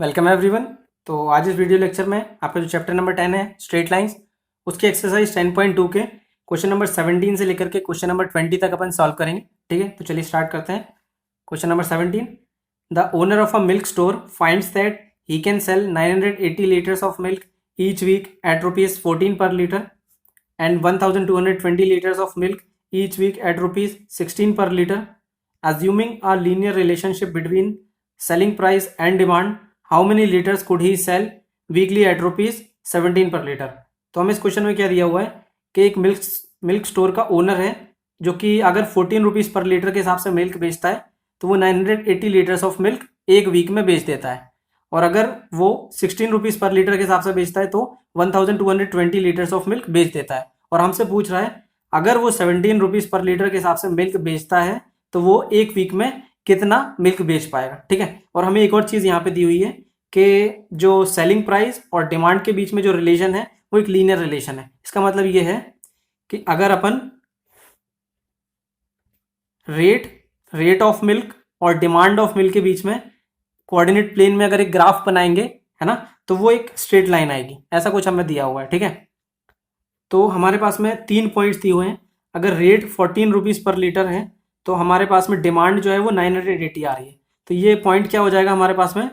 Welcome everyone. तो आज इस वीडियो लेक्चर में आपका जो चैप्टर नंबर 10 है स्ट्रेट लाइंस, उसकी एक्सरसाइज 10.2 के क्वेश्चन नंबर 17 से लेकर के क्वेश्चन नंबर 20 तक अपन सॉल्व करेंगे। ठीक है, तो चलिए स्टार्ट करते हैं। Question number 17, the owner of a milk store finds that he can sell 980 litres of milk each week at ₹14 per litre and 1220 liters of milk each week at ₹16 per liter. Assuming a linear relationship between selling price and demand, how many liters could he sell weekly at ₹17 per liter? तो हमें इस question में क्या दिया हुआ है कि एक मिल्क स्टोर का ओनर है जो कि अगर 14 रुपीज़ पर लीटर के हिसाब से मिल्क बेचता है तो वो 980 लीटर्स ऑफ मिल्क एक वीक में बेच देता है, और अगर वो 16 रुपीज़ पर लीटर के हिसाब से बेचता है तो 1220 लीटर्स ऑफ मिल्क बेच देता है। और हमसे पूछ रहा है अगर वो 17 रुपीज़ पर लीटर के हिसाब से मिल्क बेचता है तो वो एक वीक में कितना मिल्क बेच पाएगा। ठीक है, और हमें एक और चीज़ यहाँ पे दी हुई है कि जो सेलिंग प्राइस और डिमांड के बीच में जो रिलेशन है वो एक लीनियर रिलेशन है। इसका मतलब ये है कि अगर अपन रेट ऑफ मिल्क और डिमांड ऑफ मिल्क के बीच में कोऑर्डिनेट प्लेन में अगर एक ग्राफ बनाएंगे, है ना, तो वो एक स्ट्रेट लाइन आएगी। ऐसा कुछ हमें दिया हुआ है। ठीक है, तो हमारे पास में 3 पॉइंट्स दिए हुए हैं। अगर रेट 14 रुपीज़ पर लीटर है तो हमारे पास में डिमांड जो है वो 980 आ रही है, तो ये पॉइंट क्या हो जाएगा हमारे पास में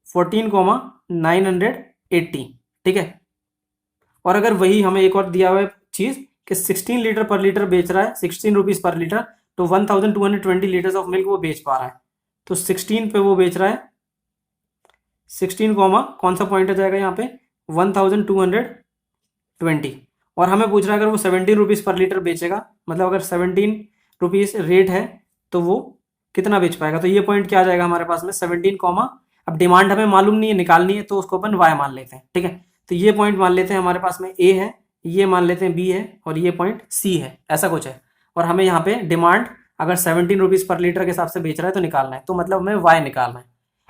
14,980। ठीक है, और अगर वही हमें एक और दिया हुआ है चीज़ कि 16 लीटर पर लीटर बेच रहा है, 16 रुपीज़ पर लीटर, तो 1220 लीटर्स ऑफ मिल्क वो बेच पा रहा है। तो 16 पे वो बेच रहा है, 16 कौन सा पॉइंट आ जाएगा यहाँ पे 1220, और हमें पूछ रहा है अगर वो 17 रुपीज़ पर लीटर बेचेगा, मतलब अगर 17 रुपीज़ रेट है तो वो कितना बेच पाएगा। तो ये पॉइंट क्या आ जाएगा हमारे पास में 17, अब डिमांड हमें मालूम नहीं है, निकालनी है, तो उसको अपन y मान लेते हैं। ठीक है, तो ये पॉइंट मान लेते हैं हमारे पास में a है, ये मान लेते हैं b है, और ये पॉइंट c है, ऐसा कुछ है। और हमें यहाँ पे डिमांड अगर 17 रुपीज़ पर लीटर के हिसाब से बेच रहा है तो निकालना है, तो मतलब हमें y निकालना है।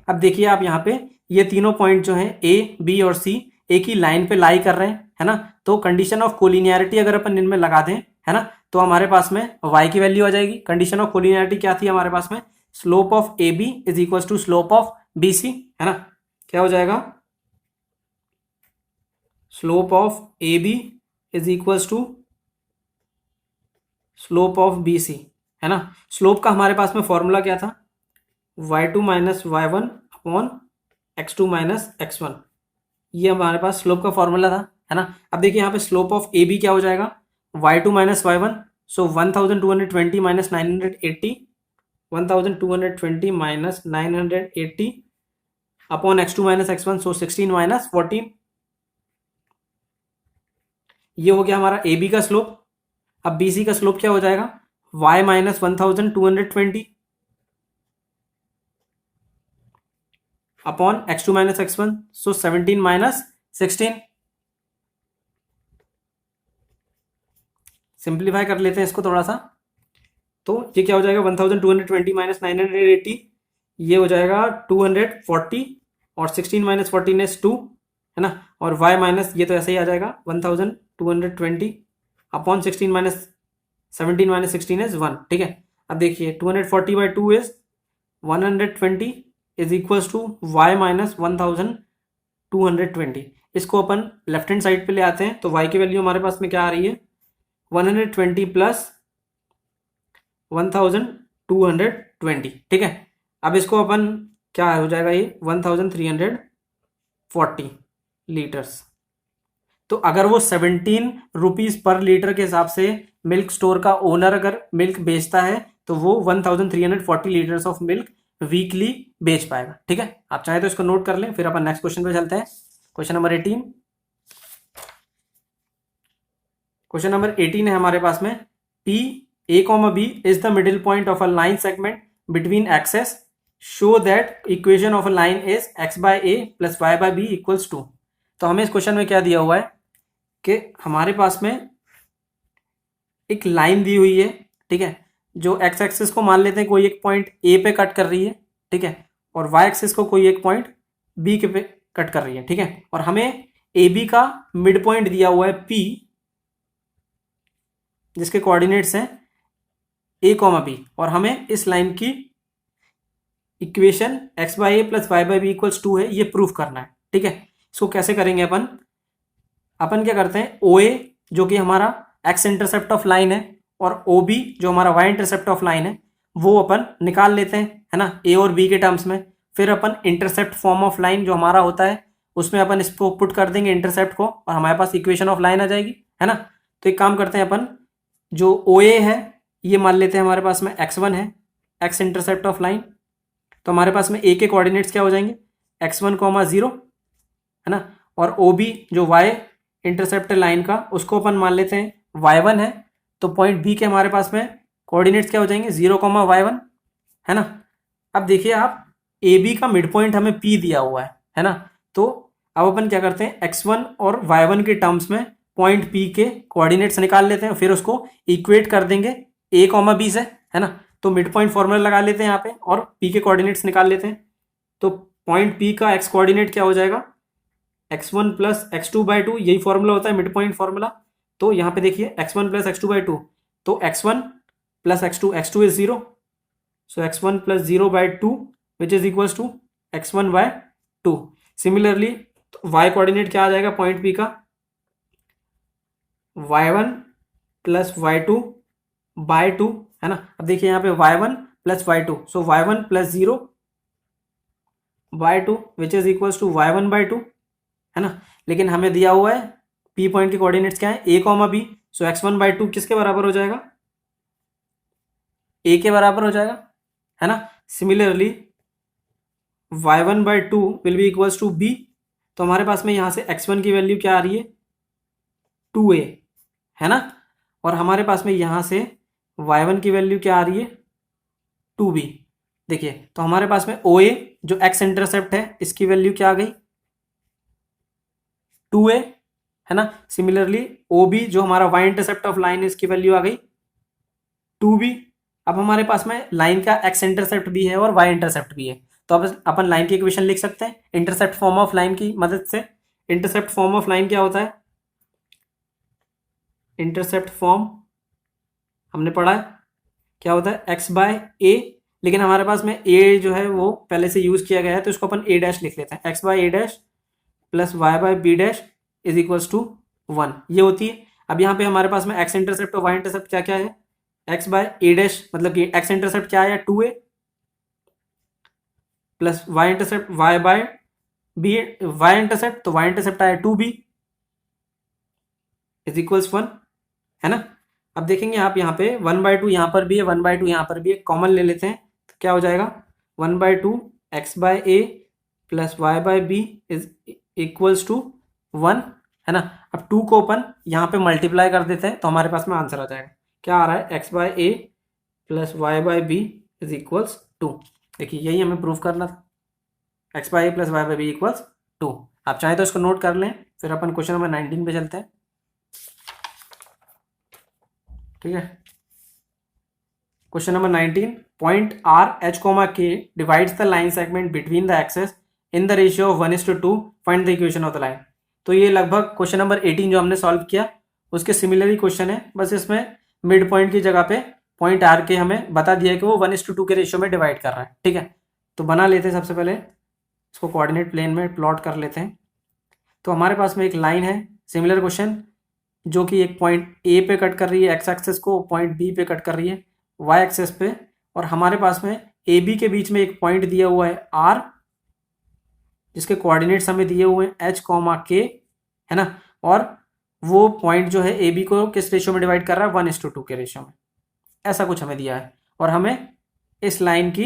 अब देखिए आप यहाँ पे ये तीनों पॉइंट जो हैं a, b और c एक ही लाइन पे लाई कर रहे हैं, है ना, तो कंडीशन ऑफ कोलिनियरिटी अगर अपन इनमें लगा दें, है ना, तो हमारे पास में y की वैल्यू आ जाएगी। कंडीशन ऑफ कोलिनियरिटी क्या थी हमारे पास में, slope of A B is equal to slope of B C, है ना, क्या हो जाएगा, slope of A B is equal to slope of B C, है ना। स्लोप का हमारे पास में फॉर्मूला क्या था, y2 minus y1 upon x2 minus x1, ये हमारे पास स्लोप का फॉर्मूला था, है ना। अब देखिए यहाँ पे स्लोप ऑफ ए बी क्या हो जाएगा, y2 माइनस y1, सो 1220 minus 980, 1220 minus 980 upon x2 minus x1, सो 16 माइनस 14, ये हो गया हमारा ए बी का स्लोप। अब बी सी का स्लोप क्या हो जाएगा, y minus 1220 upon x2 minus x1, सो 17 माइनस 16। सिंप्लीफाई कर लेते हैं इसको थोड़ा सा, तो ये क्या हो जाएगा 1220 माइनस 980, ये हो जाएगा 240, और 16 माइनस 14 इज 2, है ना, और y माइनस ये तो ऐसे ही आ जाएगा 1220 अपॉन 16 माइनस 17 माइनस 16 इज 1। ठीक है, अब देखिए 240 by 2 is 120 is equals to y minus 1220। इसको अपन लेफ्ट हैंड साइड पे ले आते हैं, तो y की वैल्यू हमारे पास में क्या आ रही है 120 प्लस 1220। ठीक है, अब इसको अपन क्या हो जाएगा ये 1340 लीटर्स। तो अगर वो 17 रुपीज़ पर लीटर के हिसाब से मिल्क स्टोर का ओनर अगर मिल्क बेचता है तो वो 1340 लीटर्स ऑफ मिल्क वीकली बेच पाएगा। ठीक है, आप चाहें तो इसको नोट कर लें, फिर अपन नेक्स्ट क्वेश्चन पे चलते हैं। क्वेश्चन नंबर 18, क्वेश्चन नंबर 18 है हमारे पास में, P a comma b is the middle point of a line segment between axes, show that equation of a line is x by a plus y by b equals 2। तो हमें इस question में क्या दिया हुआ है कि हमारे पास में एक लाइन दी हुई है, ठीक है, जो x एक्सिस को मान लेते हैं कोई एक पॉइंट a पे कट कर रही है, ठीक है, और y एक्सिस को कोई एक पॉइंट b के पे कट कर रही है। ठीक है, और हमें ए बी का मिड पॉइंट दिया हुआ है p, जिसके कोऑर्डिनेट्स हैं a, b, और हमें इस लाइन की equation x by a plus y by b equals 2 है, ये प्रूफ करना है। ठीक है, इसको कैसे करेंगे अपन क्या करते हैं, ओ ए जो कि हमारा एक्स इंटरसेप्ट ऑफ लाइन है और ओ बी जो हमारा वाई इंटरसेप्ट ऑफ लाइन है वो अपन निकाल लेते हैं, है ना, ए और बी के टर्म्स में। फिर अपन इंटरसेप्ट फॉर्म ऑफ लाइन जो हमारा होता है उसमें अपन इसको पुट कर देंगे इंटरसेप्ट को और हमारे पास इक्वेशन ऑफ लाइन आ जाएगी, है ना। तो एक काम करते हैं अपन, जो ओ ए है ये मान लेते हैं हमारे पास में x1 है, एक्स इंटरसेप्ट ऑफ लाइन। तो हमारे पास में ए के कोऑर्डिनेट्स क्या हो जाएंगे, x1 कॉमा 0, है ना। और ओ बी जो y इंटरसेप्ट लाइन का उसको अपन मान लेते हैं y1 है। तो पॉइंट बी के हमारे पास में कोऑर्डिनेट्स क्या हो जाएंगे 0 कॉमा y1, है ना। अब देखिए आप, ए बी का मिड पॉइंट हमें P दिया हुआ है ना। तो अब अपन क्या करते हैं, x1 और y1 के टर्म्स में पॉइंट P के कोऑर्डिनेट्स निकाल लेते हैं, फिर उसको इक्वेट कर देंगे a कॉमा बी से, है ना। तो मिड पॉइंट फॉर्मूला लगा लेते हैं यहाँ पे और P के कोऑर्डिनेट्स निकाल लेते हैं। तो पॉइंट P का x कोऑर्डिनेट क्या हो जाएगा, x1 प्लस x2 बाई 2, यही फॉर्मूला होता है मिड पॉइंट फॉर्मूला। तो यहाँ पे देखिए x1 प्लस x2 बाई 2, तो x1 plus x2 is 0, so x1 plus 0 by 2 which is equals to x1 by 2। Similarly y coordinate क्या आ जाएगा पॉइंट P का, y1 प्लस y2 बाय 2, है ना। अब देखिए यहाँ पे y1 plus y2, so y1 plus 0 by 2 which is equals to y1 by 2, है ना। लेकिन हमें दिया हुआ है P पॉइंट के कोऑर्डिनेट्स क्या है, a comma b, so x1 by 2 किसके बराबर हो जाएगा, a के बराबर हो जाएगा, है ना। Similarly y1 by 2 will be equals to b। तो हमारे पास में यहाँ से x1 की वैल्यू क्या आ रही है 2a, है ना। और हमारे पास में यहाँ से y1 की वैल्यू क्या आ रही है 2b। देखिए तो हमारे पास में OA जो x इंटरसेप्ट है इसकी वैल्यू क्या आ गई 2a, है ना। सिमिलरली OB जो हमारा y इंटरसेप्ट ऑफ लाइन है इसकी वैल्यू आ गई 2b। अब हमारे पास में लाइन का x इंटरसेप्ट भी है और y इंटरसेप्ट भी है, तो अब अपन लाइन की इक्वेशन लिख सकते हैं इंटरसेप्ट फॉर्म ऑफ लाइन की मदद से। इंटरसेप्ट फॉर्म ऑफ लाइन क्या होता है, इंटरसेप्ट फॉर्म हमने पढ़ा है क्या होता है x बाय a, लेकिन हमारे पास में a जो है वो पहले से यूज किया गया है तो इसको अपन a डैश लिख लेते हैं, x by a dash plus y by b dash is equals to 1, ये होती है। अब यहाँ पे हमारे पास में x इंटरसेप्ट और y इंटरसेप्ट क्या क्या है, x बाय a डैश मतलब कि x इंटरसेप्ट क्या आया 2a plus y intercept y by b, y intercept तो y इंटरसेप्ट आया 2b इज इक्वल्स 1, है ना। अब देखेंगे आप यहाँ पे 1 बाई 2 यहाँ पर भी है, 1 बाई 2 यहाँ पर भी है, कॉमन ले लेते हैं तो क्या हो जाएगा 1 by 2 x by a plus y by b is equals to 1, है ना। अब 2 को अपन यहाँ पे मल्टीप्लाई कर देते हैं तो हमारे पास में आंसर आ जाएगा, क्या आ रहा है x by a plus y by b is equals 2। देखिए यही हमें प्रूव करना था, x by a plus y by b equals 2। आप चाहें तो इसको नोट कर लें, फिर अपन क्वेश्चन नंबर 19 पे चलते हैं। ठीक है, question number 19, point R H comma K divides the line segment between the axes in the ratio of 1:2, find the equation of the line. तो ये लगभग क्वेश्चन नंबर 18 जो हमने सॉल्व किया उसके सिमिलर ही क्वेश्चन है, बस इसमें मिड पॉइंट की जगह पे पॉइंट आर के हमें बता दिया है कि वो 1:2 के रेशियो में डिवाइड कर रहा है। ठीक है, तो बना लेते हैं, सबसे पहले इसको कोऑर्डिनेट प्लेन में प्लॉट कर लेते हैं। तो हमारे पास में एक लाइन है, सिमिलर क्वेश्चन, जो कि एक पॉइंट ए पे कट कर रही है एक्स एक्सेस को, पॉइंट बी पे कट कर रही है वाई एक्सेस पे, और हमारे पास में ए बी के बीच में एक पॉइंट दिया हुआ है आर जिसके कोऑर्डिनेट्स हमें दिए हुए हैं एच कॉमा के, है ना। और वो पॉइंट जो है ए बी को किस रेशियो में डिवाइड कर रहा है 1:2 के रेशियो में, ऐसा कुछ हमें दिया है और हमें इस लाइन की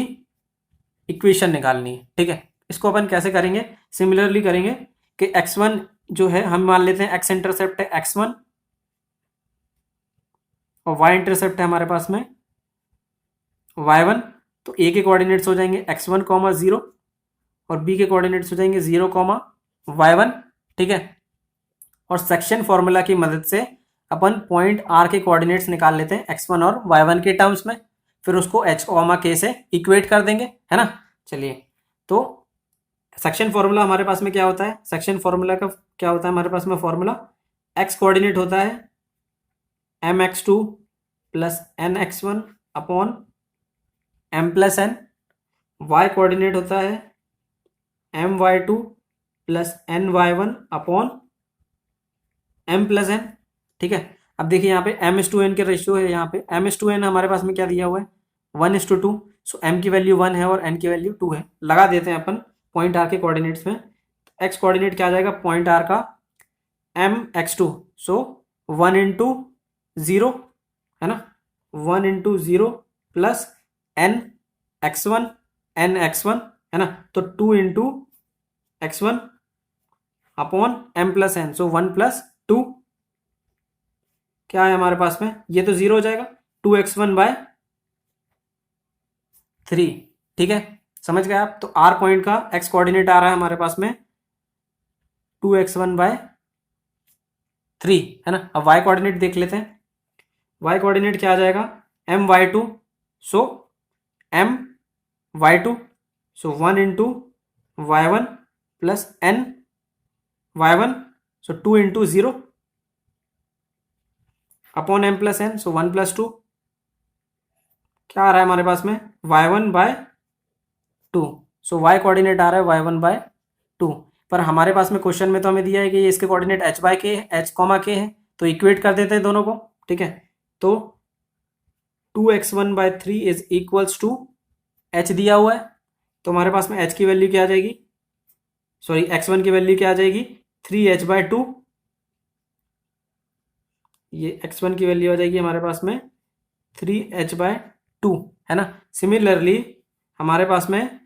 इक्वेशन निकालनी है। ठीक है, इसको अपन कैसे करेंगे, सिमिलरली करेंगे कि x1 जो है हम मान लेते हैं x इंटरसेप्ट है x1 और y इंटरसेप्ट है हमारे पास में y1, तो a के कोऑर्डिनेट्स हो जाएंगे x1 कॉमा 0 और b के कोऑर्डिनेट्स हो जाएंगे 0 कॉमा y1। ठीक है, और सेक्शन फॉर्मूला की मदद से अपन पॉइंट r के कोऑर्डिनेट्स निकाल लेते हैं x1 और y1 के टर्म्स में, फिर उसको h कॉमा k से इक्वेट कर देंगे, है ना। चलिए, तो सेक्शन फॉर्मूला हमारे पास में क्या होता है, सेक्शन फॉर्मूला का क्या होता है हमारे पास में फॉर्मूला, x कोऑर्डिनेट होता है mx2 plus nx1 upon m plus n, y coordinate होता है my2 plus ny1 upon m plus n। ठीक है, अब देखिए यहाँ पे m/n के रेशियो है, यहाँ पे m/n हमारे पास में क्या दिया हुआ है 1:2। सो m की वैल्यू 1 है और n की वैल्यू 2 है। लगा देते हैं अपन पॉइंट r के कोऑर्डिनेट्स में। x कोऑर्डिनेट क्या आ जाएगा पॉइंट r का mx2, सो 1:0 है ना, 1:0 प्लस n(x1) n(x1) है ना, तो 2x1 upon m plus n, सो 1+2 क्या है हमारे पास में, ये तो 0 हो जाएगा 2x1/3। ठीक है, समझ गए आप। तो r पॉइंट का x कोऑर्डिनेट आ रहा है हमारे पास में 2x1/3 है ना। अब y कोऑर्डिनेट देख लेते हैं। y कोऑर्डिनेट क्या आ जाएगा my2, सो my2 सो 1:y1 प्लस ny1, सो 2:0 अपॉन m प्लस n, सो 1+2 क्या आ रहा है हमारे पास में y1/2। सो y कोऑर्डिनेट आ रहा है y1/2, पर हमारे पास में क्वेश्चन में तो हमें दिया है कि ये इसके कोऑर्डिनेट h/k है, h, k है, तो इक्वेट कर देते हैं दोनों को। ठीक है, तो 2x1/3 is equals to h दिया हुआ है, तो हमारे पास में h की वैल्यू क्या आ जाएगी, सॉरी x1 की वैल्यू क्या आ जाएगी 3h/2। ये x1 की वैल्यू आ जाएगी हमारे पास में 3h/2 है ना। सिमिलरली हमारे पास में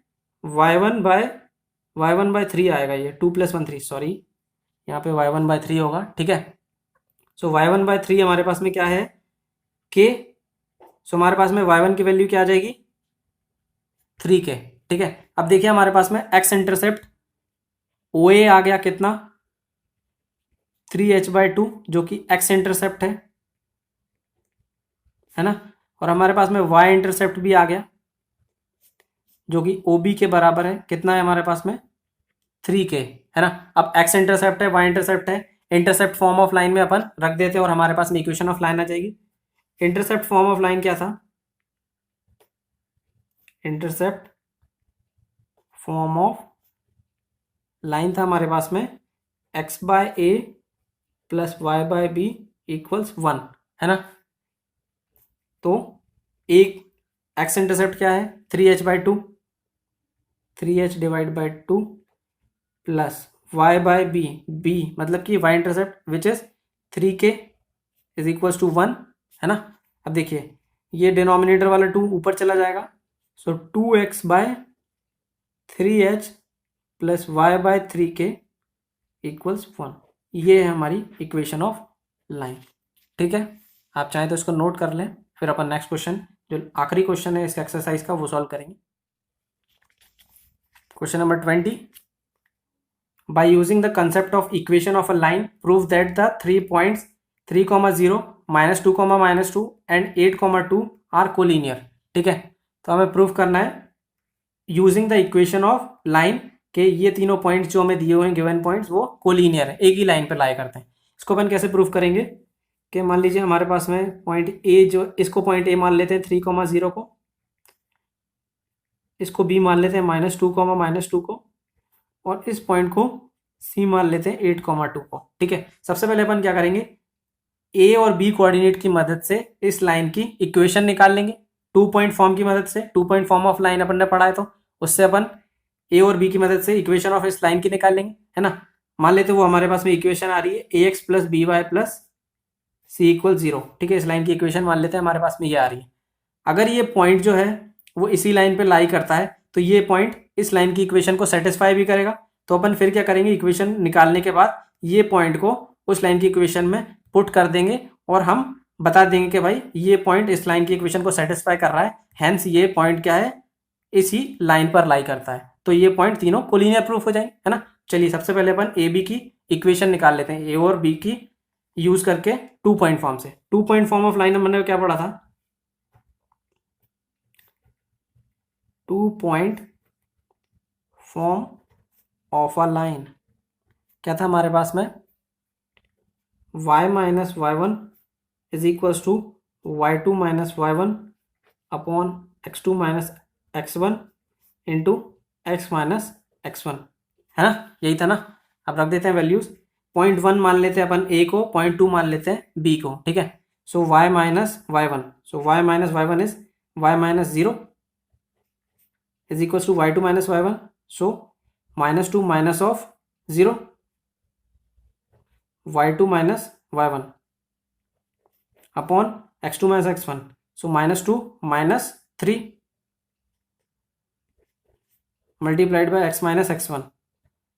y1/3 आएगा, ये 2 + 1 3, सॉरी यहाँ पे y1/3 होगा। ठीक है, सो y1/3 हमारे पास में क्या है k, सो हमारे पास में y1 की वैल्यू क्या आ जाएगी 3k। ठीक है, अब देखिए हमारे पास में x इंटरसेप्ट OA आ गया कितना 3h/2, जो कि x इंटरसेप्ट है ना, और हमारे पास में y इंटरसेप्ट भी आ गया जो कि OB के बराबर है, कितना है हमारे पास में 3k है ना। अब x इंटरसेप्ट है y इंटरसेप्ट है, इंटरसेप्ट फॉर्म ऑफ लाइन में अपन रख देते हैं और हमारे पास में इक्वेशन ऑफ लाइन आ जाएगी। इंटरसेप्ट फॉर्म ऑफ लाइन क्या था, इंटरसेप्ट फॉर्म ऑफ लाइन था हमारे पास में x/a प्लस y/b इक्वल्स 1 है ना। तो एक x इंटरसेप्ट क्या है 3h/2, 3h/2 plus y/b, b मतलब कि y intercept which is 3k is equals to 1 है ना। अब देखिए ये डिनोमिनेटर वाला 2 ऊपर चला जाएगा, सो 2x/3h प्लस y/3k इक्वल्स 1। ये है हमारी इक्वेशन ऑफ लाइन। ठीक है, आप चाहें तो इसको नोट कर लें, फिर अपन नेक्स्ट क्वेश्चन जो आखिरी क्वेश्चन है इस एक्सरसाइज का वो सॉल्व करेंगे। Question number 20, by using the concept of equation of a line prove that the 3 points 3, 0, -2, -2 and 8, 2 are collinear। ठीक है, तो हमें प्रूव करना है using the equation of line के ये तीनों पॉइंट्स जो हमें दिए हुए हैं गिवन पॉइंट्स वो कोलिनियर है, एक ही लाइन पे लाई करते हैं। इसको अपन कैसे प्रूव करेंगे कि मान लीजिए हमारे पास में पॉइंट ए, जो इसको पॉइंट ए मान लेते हैं 3, 0 को, इसको बी मान लेते हैं -2, -2 को, और इस पॉइंट को सी मान लेते हैं 8, 2 को। ठीक है, सबसे पहले अपन क्या करेंगे ए और बी कोऑर्डिनेट की मदद से इस लाइन की इक्वेशन निकाल लेंगे, 2 पॉइंट फॉर्म की मदद से। 2 पॉइंट फॉर्म ऑफ लाइन अपन ने पढ़ा है, तो उससे अपन ए और बी की मदद से इक्वेशन ऑफ इस लाइन की निकाल लेंगे है ना। मान लेते वो हमारे पास में इक्वेशन आ रही है ax plus b y plus c equal 0। ठीक है, इस लाइन की इक्वेशन मान लेते हैं हमारे पास में ये आ रही है। अगर ये पॉइंट जो है वो इसी लाइन पे लाई करता है तो ये पॉइंट इस लाइन की इक्वेशन को सेटिस्फाई भी करेगा। तो अपन फिर क्या करेंगे, इक्वेशन निकालने के बाद ये पॉइंट को उस लाइन की इक्वेशन में पुट कर देंगे और हम बता देंगे कि भाई ये पॉइंट इस लाइन की इक्वेशन को सेटिस्फाई कर रहा है, हेंस ये पॉइंट क्या है इसी लाइन पर लाई करता है। तो ये पॉइंट तीनों कोलिनियर प्रूफ हो जाएंगे है ना। चलिए सबसे पहले अपन ए बी की इक्वेशन निकाल लेते हैं, ए और बी की यूज करके 2 पॉइंट फॉर्म से। 2 पॉइंट फॉर्म ऑफ लाइन हमने क्या पढ़ा था, 2 point form of a line क्या था हमारे पास में y minus y1 is equals to y2 minus y1 upon x2 minus x1 into x minus x one, है ना, यही था ना। अब रख देते हैं वैल्यूज, 0.1 मान लेते हैं अपन ए को, 0.2 मान लेते हैं बी को, ठीक है। So y minus y one, so y minus y one is y minus zero is equal to y2 minus y one, so -2 minus of zero y2 minus y one upon x2 minus x1, so -2 minus 3 multiplied by x minus x1,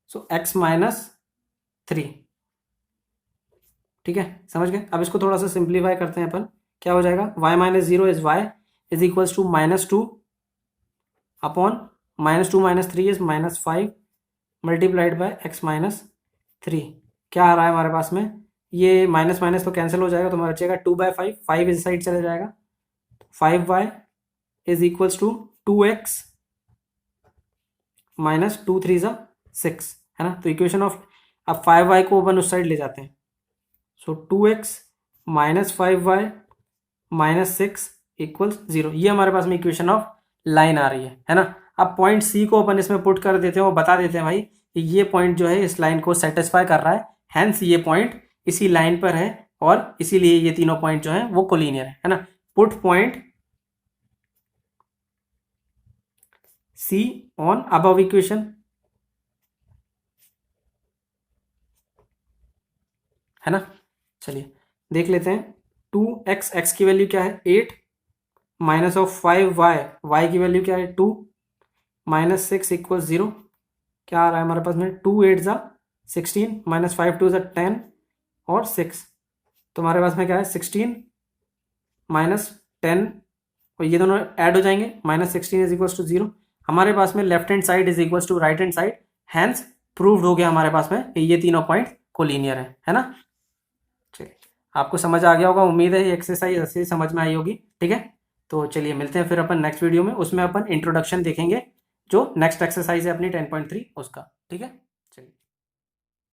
so x minus 3, ठीक है, समझ गए। अब इसको थोड़ा सा simplify करते हैं अपन, क्या हो जाएगा, y minus zero is y is equals to -2 upon -2 minus 3 is -5 multiplied by x minus 3। क्या आ रहा है हमारे पास में, ये माइनस माइनस तो कैंसिल हो जाएगा, तो हमारा बचेगा 2/5, 5 इस साइड चले जाएगा, 5y is equals to 2x minus 2 3 ज़ा 6, है ना। तो इक्वेशन ऑफ, अब 5y को अपन उस साइड ले जाते हैं, सो 2x minus 5y minus 6 equals 0, ये हमारे पास में इक्वेशन ऑफ लाइन आ रही है ना। अब पॉइंट सी को अपन इसमें पुट कर देते हैं, वो बता देते हैं भाई कि ये पॉइंट जो है इस लाइन को सेटिस्फाई कर रहा है, हैंस ये पॉइंट इसी लाइन पर है और इसीलिए ये तीनों पॉइंट जो है वो कोलिनियर है ना। Put point C on above equation, है ना। चलिए देख लेते हैं, 2x, x की वैल्यू क्या है 8 माइनस ऑफ 5y, y की वैल्यू क्या है 2 माइनस 6 इक्वल 0। क्या आ रहा है हमारे पास में, 2 8 ज़ा 16 माइनस 5 2 ज़ा 10 और 6, तो हमारे पास में क्या है 16 माइनस 10 और ये दोनों ऐड हो जाएंगे, माइनस 16 इज इक्वल टू 0। हमारे पास में left hand side is equal to right hand side, hence proved हो गया हमारे पास में ये तीनों पॉइंट कोलिनियर है ना। चलिए आपको समझ आ गया होगा, उम्मीद है ये एक्सरसाइज अच्छे से समझ में आई होगी, ठीक है। तो चलिए मिलते हैं फिर अपन नेक्स्ट वीडियो में, उसमें अपन इंट्रोडक्शन देखेंगे, जो नेक्स्ट एक्सरसाइज है अपनी 10.3 उसका, ठीक है।